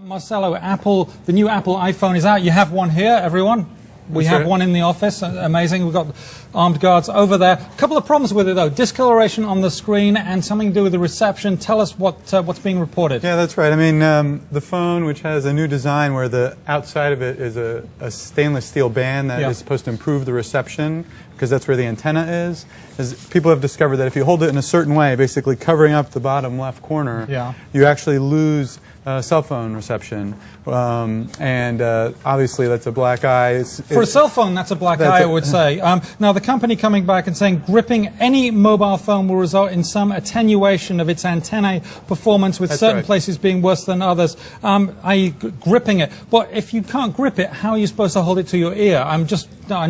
Marcelo, the new Apple iPhone is out. You have one here, everyone. We have one in the office. Amazing. We've got armed guards over there. A couple of problems with it, though. Discoloration on the screen and something to do with the reception. Tell us what's being reported. Yeah, that's right. I mean, the phone, which has a new design where the outside of it is a stainless steel band that is supposed to improve the reception, because that's where the antenna is. People have discovered that if you hold it in a certain way, basically covering up the bottom left corner, you actually lose cell phone reception. And obviously that's a black eye. For a cell phone, that's a black eye, I would say. Now, the company coming back and saying gripping any mobile phone will result in some attenuation of its antennae performance, with certain places being worse than others, i.e. gripping it. But if you can't grip it, how are you supposed to hold it to your ear? I'm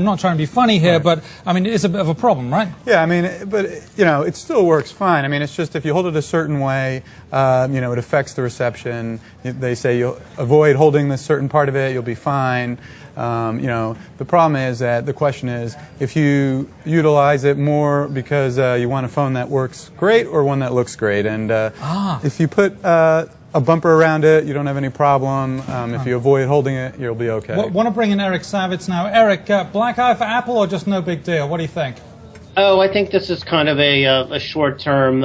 not trying to be funny here, but I mean, it is a bit of a problem, right? Yeah, I mean, but you know, it still works fine. I mean, it's just if you hold it a certain way, you know, it affects the reception. They say you'll avoid holding this certain part of it, you'll be fine. You know, the problem is that the question is if you utilize it more because you want a phone that works great or one that looks great. And if you put a bumper around it, you don't have any problem. If you avoid holding it, you'll be okay. Want to bring in Eric Savitz now. Eric, black eye for Apple or just no big deal? What do you think? Oh, I think this is kind of a short-term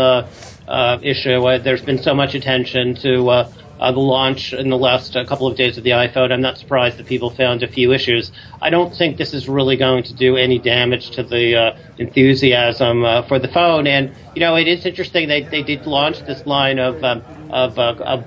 issue. There's been so much attention to the launch in the last couple of days of the iPhone. I'm not surprised that people found a few issues. I don't think this is really going to do any damage to the enthusiasm for the phone. And, you know, it is interesting they did launch this line of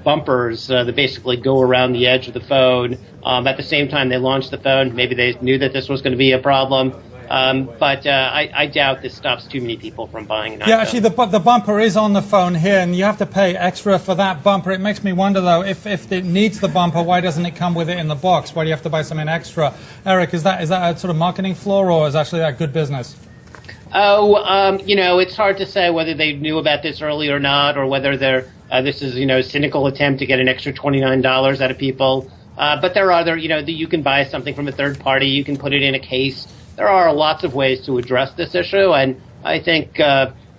bumpers that basically go around the edge of the phone. At the same time they launched the phone, maybe they knew that this was going to be a problem. But I doubt this stops too many people from buying an iPhone. Yeah, actually, the bumper is on the phone here, and you have to pay extra for that bumper. It makes me wonder, though, if it needs the bumper, why doesn't it come with it in the box? Why do you have to buy something extra? Eric, is that a sort of marketing flaw, or is actually that good business? Oh, you know, it's hard to say whether they knew about this early or not, or whether this is, you know, a cynical attempt to get an extra $29 out of people. But there are other, you know, you can buy something from a third party, you can put it in a case. There are lots of ways to address this issue, and I think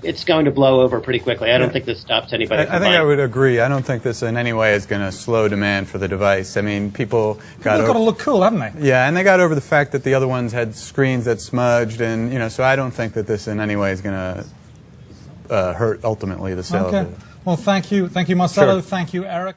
it's going to blow over pretty quickly. I don't think this stops anybody from buying. I think I would agree. I don't think this in any way is going to slow demand for the device. I mean, people got to look cool, haven't they? Yeah, and they got over the fact that the other ones had screens that smudged, and you know, so I don't think that this in any way is going to hurt ultimately the sale of it. Well, thank you, Marcelo. Thank you, Eric.